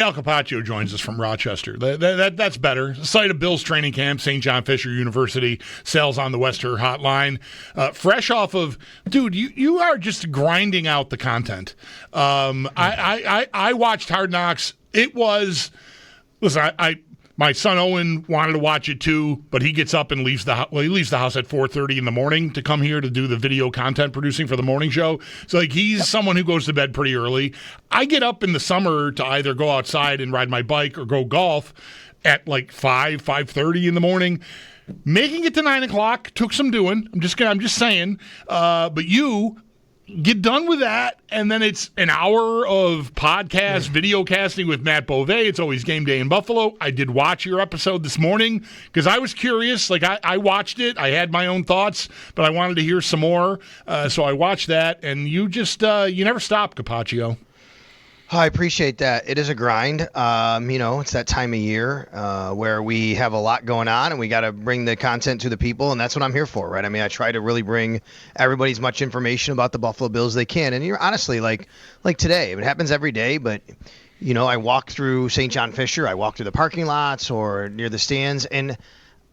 Al Capaccio joins us from Rochester. That's better. Site of Bill's training camp, St. John Fisher University. Sal's on the Wester hotline. Fresh off of, dude, you are just grinding out the content. I watched Hard Knocks. It was, listen, my son Owen wanted to watch it too, but he gets up and leaves the house at 4:30 in the morning to come here to do the video content producing for the morning show. So like he's someone who goes to bed pretty early. I get up in the summer to either go outside and ride my bike or go golf at like 5:30 in the morning. Making it to 9 o'clock took some doing. I'm just saying. But you get done with that, and then it's an hour of podcast, video casting with Matt Beauvais. It's always game day in Buffalo. I did watch your episode this morning because I was curious. Like, I watched it. I had my own thoughts, but I wanted to hear some more. So I watched that, and you just, you never stop, Capaccio. I appreciate that. It is a grind. It's that time of year where we have a lot going on and we got to bring the content to the people, and that's what I'm here for, right? I mean, I try to really bring everybody as much information about the Buffalo Bills as they can. And you're honestly like today, it happens every day, but I walk through St. John Fisher, I walk through the parking lots or near the stands, and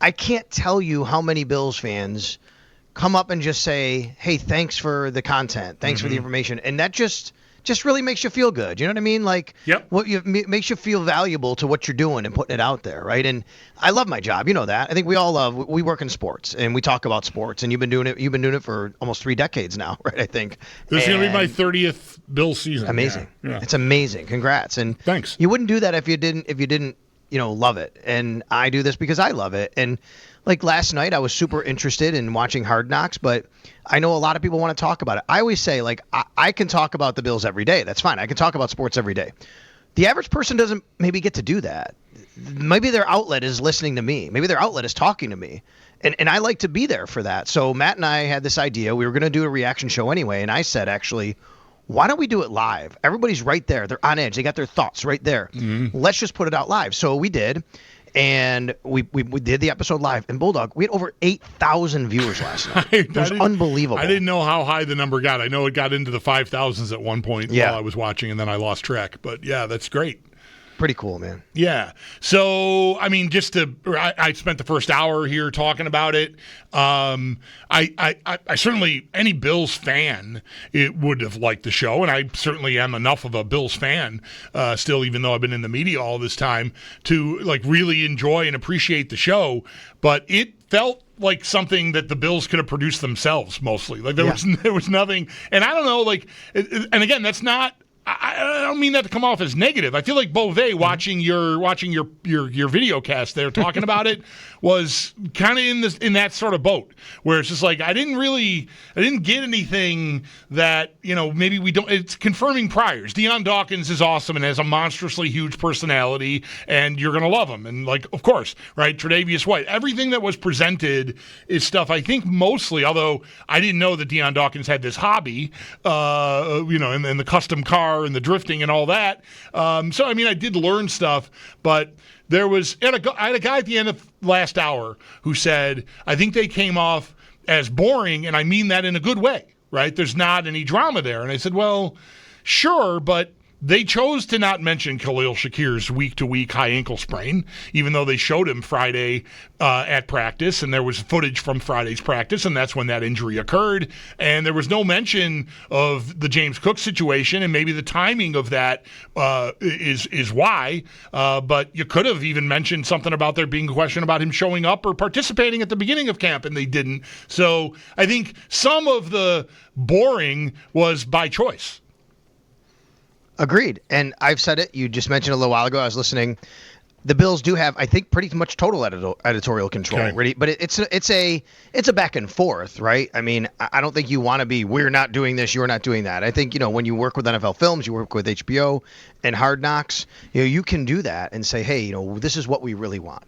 I can't tell you how many Bills fans come up and just say, hey, thanks for the content. Thanks for the information. And that just really makes you feel good. You know what I mean? Like, makes you feel valuable to what you're doing and putting it out there, right? And I love my job. You know that. I think we work in sports and we talk about sports, and you've been doing it for almost 3 decades now, right? I think. This is going to be my 30th Bills season. Amazing. Yeah. It's amazing. Congrats. And thanks. You wouldn't do that if you didn't, love it. And I do this because I love it. And like last night, I was super interested in watching Hard Knocks, but I know a lot of people want to talk about it. I always say, like, I can talk about the Bills every day. That's fine. I can talk about sports every day. The average person doesn't maybe get to do that. Maybe their outlet is listening to me. Maybe their outlet is talking to me. And I like to be there for that. So Matt and I had this idea. We were going to do a reaction show anyway. And I said, actually, why don't we do it live? Everybody's right there. They're on edge. They got their thoughts right there. Mm-hmm. Let's just put it out live. So we did. And we did the episode live. And Bulldog, we had over 8,000 viewers last night. It was unbelievable. I didn't know how high the number got. I know it got into the 5,000s at one point while I was watching, and then I lost track. But, yeah, that's great. Pretty cool, man. Yeah. So, I mean, I spent the first hour here talking about it. I certainly, any Bills fan, it would have liked the show, and I certainly am enough of a Bills fan still, even though I've been in the media all this time, to like really enjoy and appreciate the show. But it felt like something that the Bills could have produced themselves mostly. Like there was nothing, and I don't know, like, and again, that's not. I don't mean that to come off as negative. I feel like Beauvais watching your video cast there talking about it was kind of in that sort of boat where it's just like I didn't get anything that maybe we don't. It's confirming priors. Deion Dawkins is awesome and has a monstrously huge personality, and you're gonna love him. And like, of course, right? Tre'Davious White. Everything that was presented is stuff I think mostly. Although I didn't know that Deion Dawkins had this hobby, and the custom car and the drifting and all that. So, I mean, I did learn stuff, but I had a guy at the end of last hour who said, I think they came off as boring, and I mean that in a good way, right? There's not any drama there. And I said, well, sure, but they chose to not mention Khalil Shakir's week-to-week high ankle sprain, even though they showed him Friday at practice, and there was footage from Friday's practice, and that's when that injury occurred. And there was no mention of the James Cook situation, and maybe the timing of that is why. But you could have even mentioned something about there being a question about him showing up or participating at the beginning of camp, and they didn't. So I think some of the boring was by choice. Agreed. And I've said it. You just mentioned a little while ago. I was listening. The Bills do have, I think, pretty much total editorial control. Okay. Really, but it's a back and forth, right? I mean, I don't think you want to be, we're not doing this, you're not doing that. I think, when you work with NFL Films, you work with HBO and Hard Knocks, you can do that and say, hey, this is what we really want.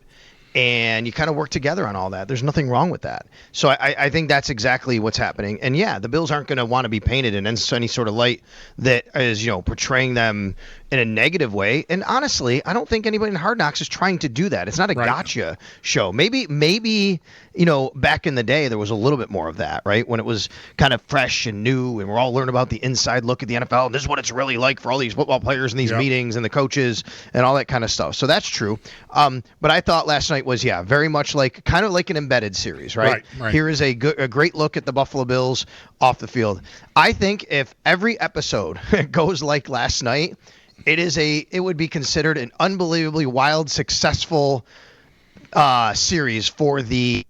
and you kind of work together on all that. There's nothing wrong with that. So I think that's exactly what's happening. And yeah, the Bills aren't going to want to be painted in any sort of light that is, portraying them in a negative way. And honestly, I don't think anybody in Hard Knocks is trying to do that. It's not a gotcha show. Maybe, back in the day, there was a little bit more of that, right? When it was kind of fresh and new and we're all learning about the inside look at the NFL. And this is what it's really like for all these football players in these meetings and the coaches and all that kind of stuff. So that's true. But I thought last night was, very much kind of like an embedded series, right? Here is a great look at the Buffalo Bills off the field. I think if every episode goes like last night, it would be considered an unbelievably wild, successful series for the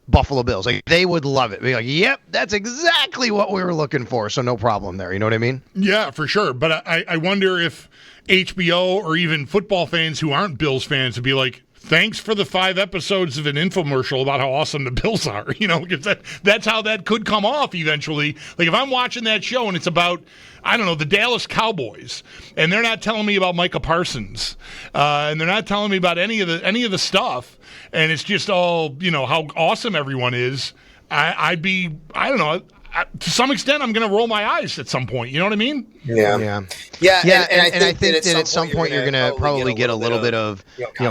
Buffalo Bills. Like, they would love it. Be like, yep, that's exactly what we were looking for. So no problem there. You know what I mean? Yeah, for sure. But I wonder if HBO or even football fans who aren't Bills fans would be like, thanks for the 5 episodes of an infomercial about how awesome the Bills are. Because that's how that could come off eventually. Like, if I'm watching that show and it's about, I don't know, the Dallas Cowboys, and they're not telling me about Micah Parsons, and they're not telling me about any of the stuff, and it's just all, how awesome everyone is, I'd be, I don't know, to some extent, I'm going to roll my eyes at some point. You know what I mean? Yeah. And I think that at some point you're going to probably get a little bit of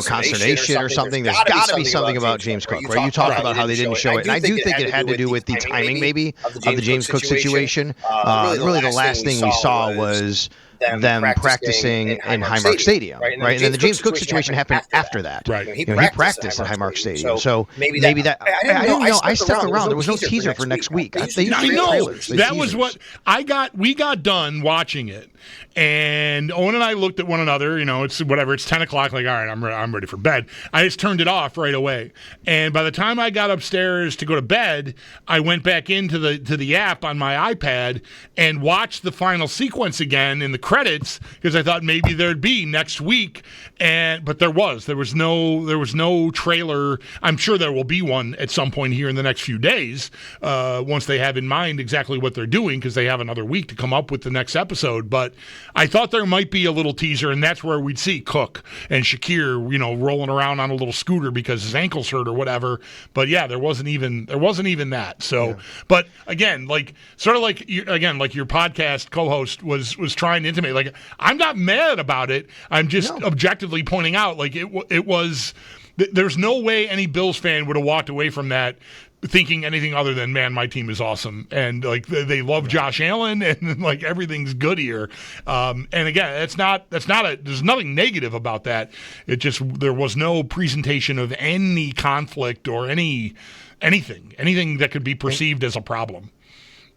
consternation or something. There's got to be something about James Cook, right? You talked about how they didn't show it, and I do think it had to do with the timing, maybe, of the James Cook situation. Really, the last thing we saw was them practicing in Highmark Stadium, right? And then the James Cook situation happened after that. Right. He practiced at Highmark Stadium. So maybe that. I didn't know. I stepped around. There was no teaser for next week. I know. That was what I got. We got done watching it, and Owen and I looked at one another. It's whatever. It's 10 o'clock. Like, all right, I'm ready for bed. I just turned it off right away. And by the time I got upstairs to go to bed, I went back into the app on my iPad and watched the final sequence again in the credits, because I thought maybe there'd be next week, but there was no trailer. I'm sure there will be one at some point here in the next few days, once they have in mind exactly what they're doing, because they have another week to come up with the next episode. But I thought there might be a little teaser, and that's where we'd see Cook and Shakir, rolling around on a little scooter because his ankle's hurt or whatever. But yeah, there wasn't even that. So, but again, like your podcast co-host was trying to intimate, like, I'm not mad about it. I'm just objectively pointing out, like, it was. There's no way any Bills fan would have walked away from that thinking anything other than, man, my team is awesome, and like they love Josh Allen, and like everything's good here. And again, there's nothing negative about that. It just, there was no presentation of any conflict or anything that could be perceived as a problem.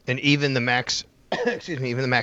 And even the Max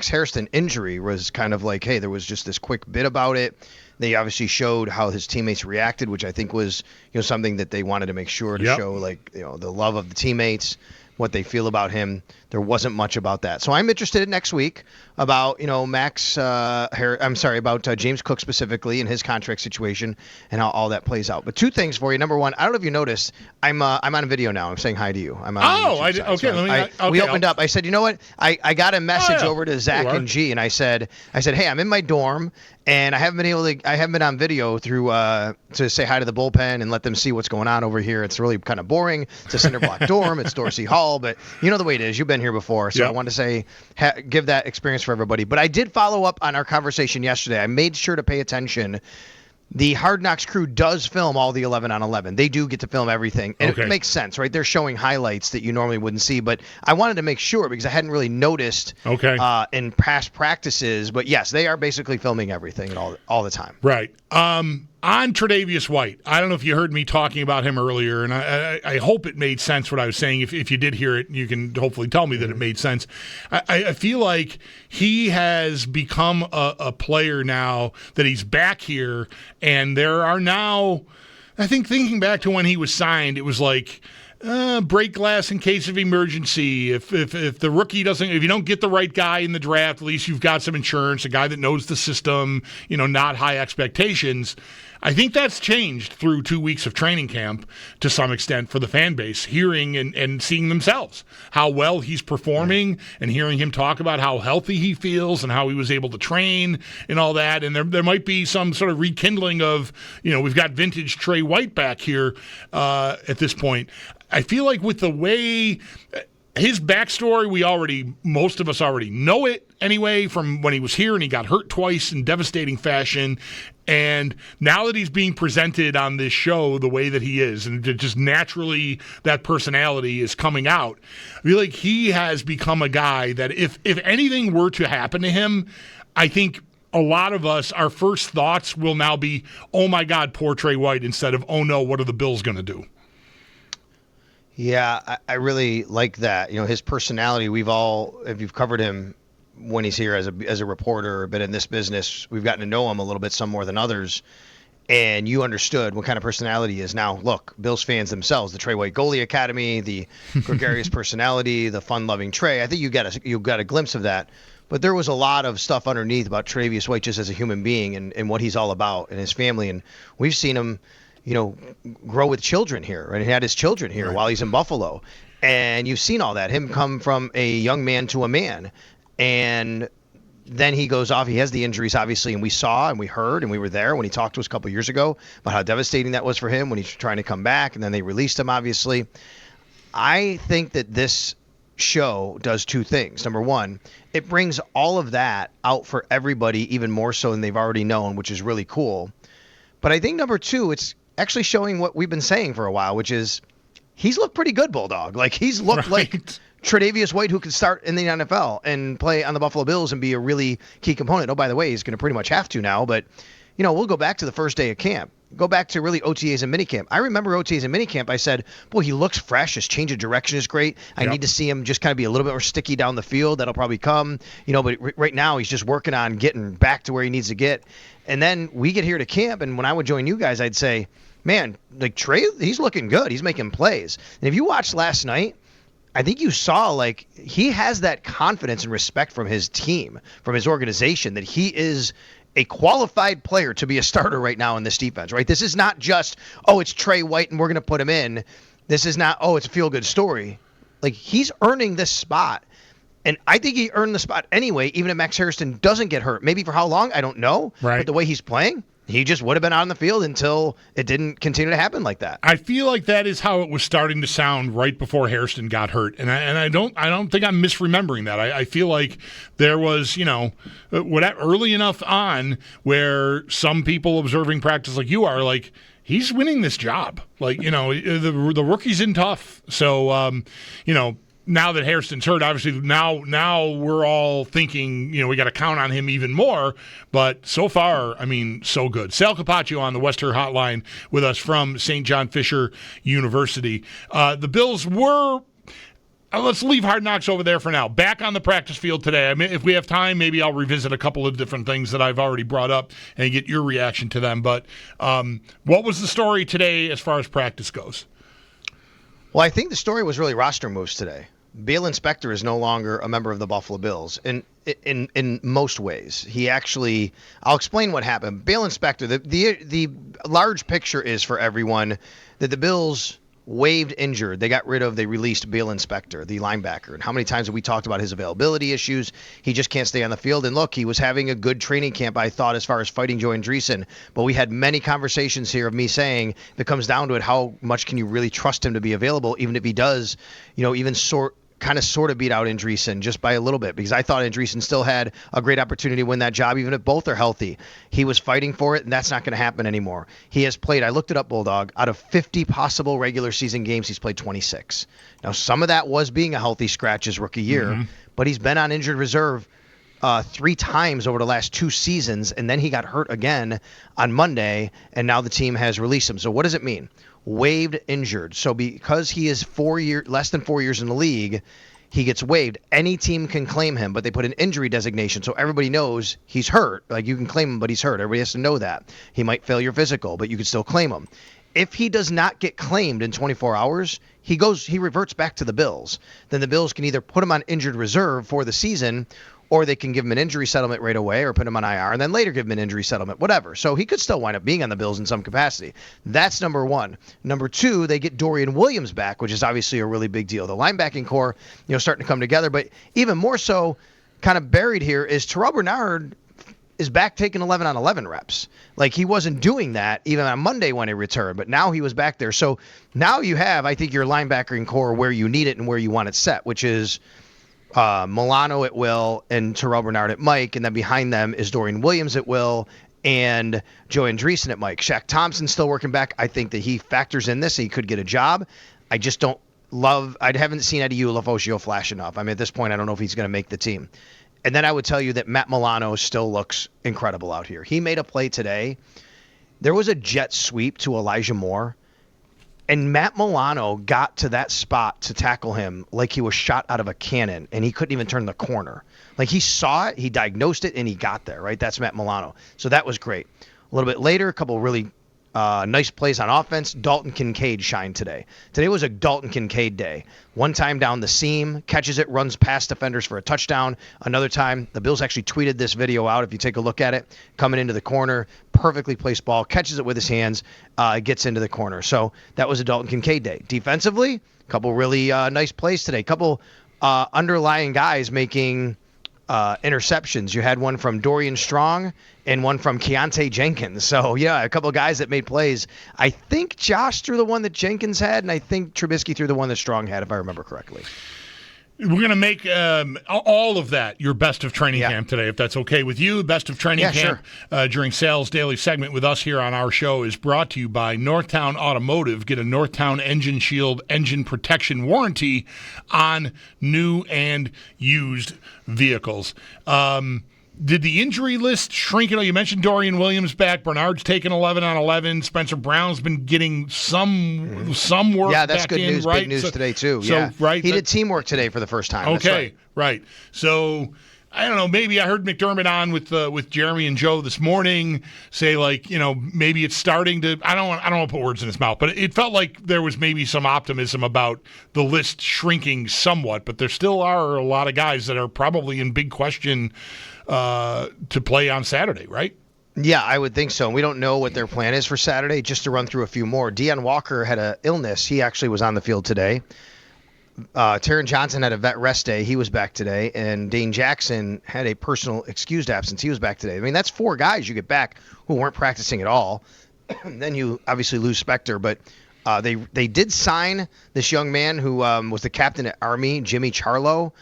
Hairston injury was kind of like, hey, there was just this quick bit about it. They obviously showed how his teammates reacted, which I think was, something that they wanted to make sure to show, like, the love of the teammates, what they feel about him. There wasn't much about that. So I'm interested in next week about, about James Cook specifically and his contract situation and how all that plays out. But 2 things for you. Number one, I don't know if you noticed, I'm on video now. I'm saying hi to you. I'm on we opened up. I said, you know what? I got a message over to Zach and G, and I said, hey, I'm in my dorm, and I haven't been on video through to say hi to the bullpen and let them see what's going on over here. It's really kind of boring. It's a cinder block dorm. It's Dorsey Hall, but you know the way it is. You've been here before, so I wanted to say give that experience for everybody. But I did follow up on our conversation yesterday. I made sure to pay attention. The Hard Knocks crew does film all the 11 on 11. They do get to film everything. And it makes sense, right? They're showing highlights that you normally wouldn't see. But I wanted to make sure because I hadn't really noticed in past practices. But yes, they are basically filming everything all the time. Right. On Tre'Davious White, I don't know if you heard me talking about him earlier, and I hope it made sense what I was saying. If you did hear it, you can hopefully tell me that it made sense. I feel like he has become a player now that he's back here, and there are now, I think thinking back to when he was signed, it was like break glass in case of emergency. If the rookie doesn't, if you don't get the right guy in the draft, at least you've got some insurance, a guy that knows the system, not high expectations. I think that's changed through 2 weeks of training camp to some extent for the fan base, hearing and seeing themselves how well he's performing and hearing him talk about how healthy he feels and how he was able to train and all that. And there might be some sort of rekindling of, we've got vintage Trey White back here at this point. I feel like with the way his backstory, most of us already know it anyway from when he was here and he got hurt twice in devastating fashion. And now that he's being presented on this show the way that he is, and just naturally that personality is coming out, I feel like he has become a guy that if anything were to happen to him, I think a lot of us, our first thoughts will now be, oh my God, poor Trey White, instead of, oh no, what are the Bills going to do? Yeah, I really like that. His personality, if you've covered him when he's here as a reporter, been in this business, we've gotten to know him a little bit, some more than others, and you understood what kind of personality he is. Now, look, Bills fans themselves, the Trey White Goalie Academy, the gregarious personality, the fun-loving Trey, I think you got a glimpse of that. But there was a lot of stuff underneath about Tre'Davious White just as a human being and what he's all about and his family. And we've seen him, grow with children here, right? He had his children here while he's in Buffalo. And you've seen all that, him come from a young man to a man. And then he goes off. He has the injuries, obviously, and we saw and we heard and we were there when he talked to us a couple of years ago about how devastating that was for him when he's trying to come back, and then they released him, obviously. I think that this show does two things. Number one, it brings all of that out for everybody even more so than they've already known, which is really cool. But I think number two, it's actually showing what we've been saying for a while, which is he's looked pretty good, Bulldog. Like, he's looked like Tre'Davious White, who could start in the NFL and play on the Buffalo Bills and be a really key component. Oh, by the way, he's going to pretty much have to now, but we'll go back to the first day of camp. Go back to really OTAs and minicamp. I remember OTAs and minicamp. I said, boy, he looks fresh. His change of direction is great. I need to see him just kind of be a little bit more sticky down the field. That'll probably come, but right now he's just working on getting back to where he needs to get. And then we get here to camp, and when I would join you guys, I'd say, man, like Trey, he's looking good. He's making plays. And if you watched last night, I think you saw, like, he has that confidence and respect from his team, from his organization, that he is a qualified player to be a starter right now in this defense, right? This is not just, it's Trey White and we're going to put him in. This is not, it's a feel-good story. Like, he's earning this spot. And I think he earned the spot anyway, even if Max Harrison doesn't get hurt. Maybe for how long, I don't know. Right. But the way he's playing, he just would have been out on the field until it didn't continue to happen like that. I feel like that is how it was starting to sound right before Hairston got hurt, and I don't think I'm misremembering that. I feel like there was early enough on where some people observing practice like you are like, he's winning this job. Like, the rookie's in tough, so now that Hairston's hurt, obviously now we're all thinking, we got to count on him even more. But so far, I mean, so good. Sal Capaccio on the Western Hotline with us from St. John Fisher University. The Bills were, let's leave Hard Knocks over there for now. Back on the practice field today. I mean, if we have time, maybe I'll revisit a couple of different things that I've already brought up and get your reaction to them. But what was the story today as far as practice goes? Well, I think the story was really roster moves today. Balen Spector is no longer a member of the Buffalo Bills in most ways. He actually, I'll explain what happened. Balen Spector, the large picture is for everyone that the Bills waived injured. They released Balen Spector, the linebacker. And how many times have we talked about his availability issues? He just can't stay on the field. And look, he was having a good training camp, I thought, as far as fighting Joe Andreessen. But we had many conversations here of me saying, if it comes down to it, how much can you really trust him to be available, even if he does, even sort of beat out Andreessen just by a little bit, because I thought Andreessen still had a great opportunity to win that job, even if both are healthy. He was fighting for it, and that's not going to happen anymore. He has played, I looked it up, Bulldog, out of 50 possible regular season games, he's played 26. Now, some of that was being a healthy scratch his rookie year, but he's been on injured reserve 3 times over the last 2 seasons, and then he got hurt again on Monday, and now the team has released him. So what does it mean? Waived injured. So because he is less than 4 years in the league, he gets waived. Any team can claim him, but they put an injury designation so everybody knows he's hurt. Like, you can claim him, but he's hurt. Everybody has to know that. He might fail your physical, but you can still claim him. If he does not get claimed in 24 hours, he reverts back to the Bills. Then the Bills can either put him on injured reserve for the season, or they can give him an injury settlement right away or put him on IR and then later give him an injury settlement, whatever. So he could still wind up being on the Bills in some capacity. That's number one. Number two, they get Dorian Williams back, which is obviously a really big deal. The linebacking core, starting to come together. But even more so, kind of buried here, is Terrell Bernard is back taking 11 on 11 reps. Like, he wasn't doing that even on Monday when he returned, but now he was back there. So now you have, I think, your linebacking core where you need it and where you want it set, which is Milano at will and Terrell Bernard at Mike, and then behind them is Dorian Williams at will and Joe Andreessen at Mike. Shaq Thompson's still working back. I think that he factors in this. He could get a job. I just don't I haven't seen Eddie Ulofoshio flash enough. I mean, at this point, I don't know if he's going to make the team. And then I would tell you that Matt Milano still looks incredible out here. He made a play today. There was a jet sweep to Elijah Moore, and Matt Milano got to that spot to tackle him like he was shot out of a cannon, and he couldn't even turn the corner. Like, he saw it, he diagnosed it, and he got there, right? That's Matt Milano. So that was great. A little bit later, a couple really nice plays on offense. Dalton Kincaid shined today. Today was a Dalton Kincaid day. One time down the seam, catches it, runs past defenders for a touchdown. Another time, the Bills actually tweeted this video out if you take a look at it. Coming into the corner, perfectly placed ball, catches it with his hands, gets into the corner. So that was a Dalton Kincaid day. Defensively, a couple really nice plays today. A couple underlying guys making interceptions. You had one from Dorian Strong and one from Keontae Jenkins. So, yeah, a couple of guys that made plays. I think Josh threw the one that Jenkins had, and I think Trubisky threw the one that Strong had, if I remember correctly. We're going to make all of that your best of training camp today, if that's okay with you. Best of training camp during Sal's Daily segment with us here on our show is brought to you by Northtown Automotive. Get a Northtown Engine Shield engine protection warranty on new and used vehicles. Did the injury list shrink? You mentioned Dorian Williams back. Bernard's taken 11 on 11. Spencer Brown's been getting some work. Yeah, that's back good in, news. right? Big news today too. Right, he did teamwork today for the first time. Okay, right. So I don't know. Maybe I heard McDermott on with Jeremy and Joe this morning say, like, maybe it's starting to. I don't want to put words in his mouth, but it felt like there was maybe some optimism about the list shrinking somewhat. But there still are a lot of guys that are probably in big question to play on Saturday, right? Yeah, I would think so. And we don't know what their plan is for Saturday. Just to run through a few more. Deion Walker had an illness. He actually was on the field today. Taron Johnson had a vet rest day. He was back today. And Dane Jackson had a personal excused absence. He was back today. I mean, that's 4 guys you get back who weren't practicing at all. Then you obviously lose Spector, but they did sign this young man who was the captain at Army, Jimmy Charlo.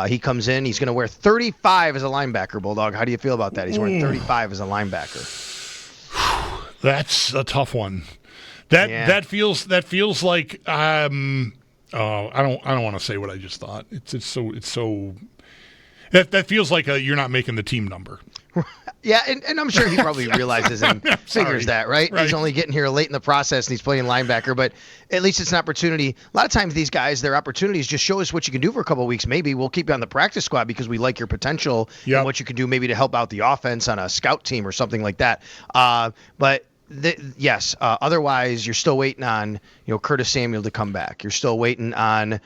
He comes in. He's going to wear 35 as a linebacker, Bulldog. How do you feel about that? He's wearing 35 as a linebacker. That's a tough one. That feels like I don't want to say what I just thought. It's so that feels like you're not making the team number. Yeah, and I'm sure he probably realizes and figures that, right? He's only getting here late in the process, and he's playing linebacker, but at least it's an opportunity. A lot of times these guys, their opportunities just show us what you can do for a couple of weeks. Maybe we'll keep you on the practice squad because we like your potential and what you can do maybe to help out the offense on a scout team or something like that. But yes. Otherwise, you're still waiting on Curtis Samuel to come back. You're still waiting on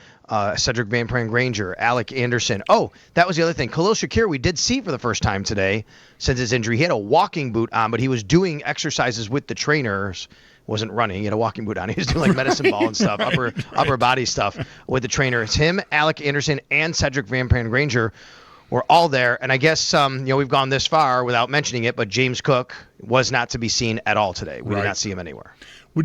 Cedric Van Pran Granger, Alec Anderson. Oh, that was the other thing. Khalil Shakir, we did see for the first time today since his injury. He had a walking boot on, but he was doing exercises with the trainers. Wasn't running. He had a walking boot on. He was doing like medicine ball and stuff, upper body stuff with the trainer. It's him, Alec Anderson, and Cedric Van Pran Granger. We're all there, and I guess we've gone this far without mentioning it, but James Cook was not to be seen at all today. We did not see him anywhere.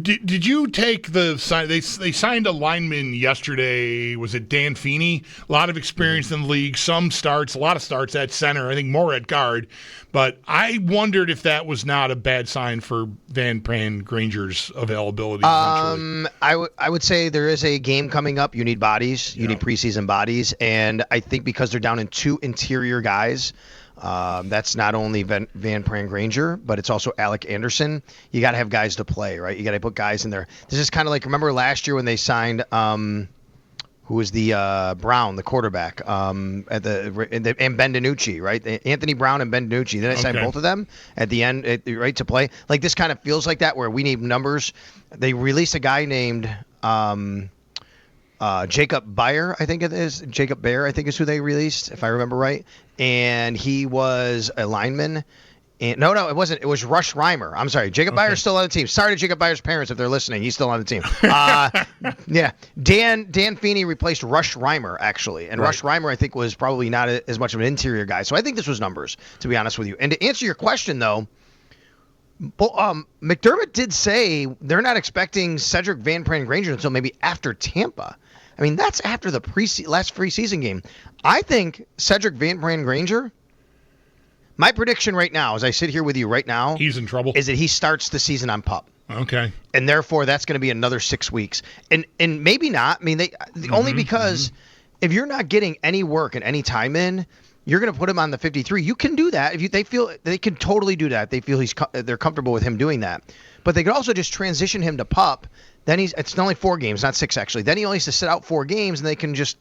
Did you take the sign? They signed a lineman yesterday. Was it Dan Feeney? A lot of experience in the league. Some starts, a lot of starts at center. I think more at guard. But I wondered if that was not a bad sign for Van Pran Granger's availability. I would say there is a game coming up. You need bodies. You need preseason bodies, and I think because they're down in 2 interior guys. That's not only Van Pran Granger, but it's also Alec Anderson. You got to have guys to play, right? You got to put guys in there. This is kind of like, remember last year when they signed, who who was the Brown, the quarterback, and Ben DiNucci, right? Anthony Brown and Ben DiNucci. Then I signed both of them at the end, right, to play. Like, this kind of feels like that, where we need numbers. They released a guy named Jacob Beyer, I think it is. Jacob Beyer, I think is who they released, if I remember right. And he was a lineman. And no, it wasn't. It was Rush Reimer. I'm sorry. Jacob Beyer's still on the team. Sorry to Jacob Beyer's parents if they're listening. He's still on the team. Yeah. Dan Feeney replaced Rush Reimer, actually. And Rush Reimer, I think, was probably not as much of an interior guy. So I think this was numbers, to be honest with you. And to answer your question, though, McDermott did say they're not expecting Cedric Van Pran-Granger until maybe after Tampa. I mean, that's after the last preseason game. I think Cedric Van Pran-Granger, my prediction right now, as I sit here with you right now, he's in trouble, is that he starts the season on PUP. Okay. And therefore, that's going to be another 6 weeks. And maybe not. I mean, only because if you're not getting any work and any time in, you're going to put him on the 53. You can do that. If they feel they can totally do that. They feel they're comfortable with him doing that. But they could also just transition him to PUP. Then it's only 4 games, not 6 actually. Then he only has to sit out 4 games, and they can just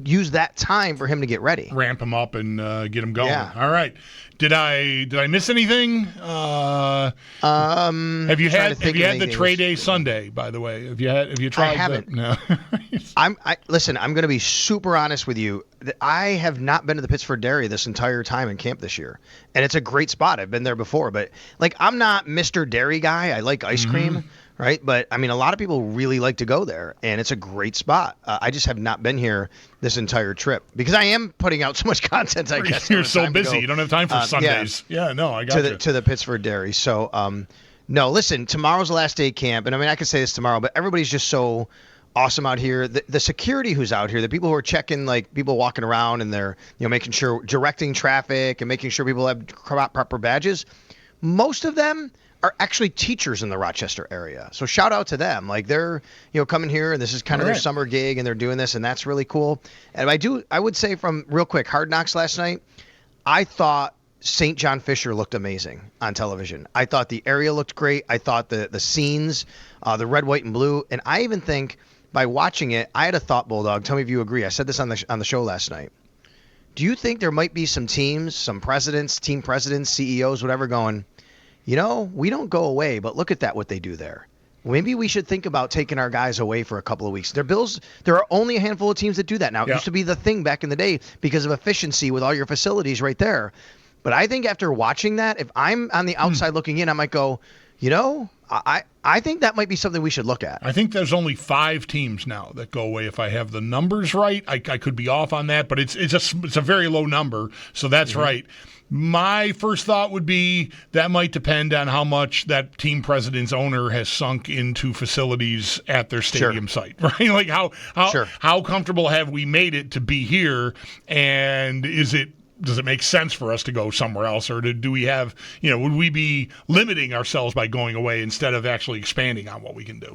use that time for him to get ready. Ramp him up and get him going. Yeah. All right. Did I miss anything? Have you had the Trey Day Sunday, by the way? Have you tried? I haven't. No. Listen, I'm going to be super honest with you. I have not been to the Pittsford Dairy this entire time in camp this year, and it's a great spot. I've been there before, but like, I'm not Mr. Dairy guy. I like ice cream. Right. But I mean, a lot of people really like to go there, and it's a great spot. I just have not been here this entire trip because I am putting out so much content, I guess. You're so busy. You don't have time for Sundays. Yeah, no, I got you. To the Pittsford Dairy. So, no, listen, tomorrow's the last day of camp. And I mean, I could say this tomorrow, but everybody's just so awesome out here. The security who's out here, the people who are checking, like people walking around and they're, making sure, directing traffic and making sure people have proper badges. Most of them are actually teachers in the Rochester area. So shout out to them. Like, they're, coming here, and this is kind of their summer gig, and they're doing this, and that's really cool. And I would say, from real quick, Hard Knocks last night, I thought St. John Fisher looked amazing on television. I thought the area looked great. I thought the scenes, the red, white, and blue. And I even think by watching it, I had a thought, Bulldog. Tell me if you agree. I said this on the show last night. Do you think there might be some teams, some presidents, team presidents, CEOs, whatever, going, we don't go away, but look at what they do there. Maybe we should think about taking our guys away for a couple of weeks. There are only a handful of teams that do that now. It used to be the thing back in the day because of efficiency with all your facilities right there. But I think after watching that, if I'm on the outside looking in, I might go, I think that might be something we should look at. I think there's only 5 teams now that go away. If I have the numbers right, I could be off on that, but it's a very low number, so that's right. My first thought would be that might depend on how much that team president's owner has sunk into facilities at their stadium site, right? Like how comfortable have we made it to be here, and does it make sense for us to go somewhere else, or do we have, would we be limiting ourselves by going away instead of actually expanding on what we can do?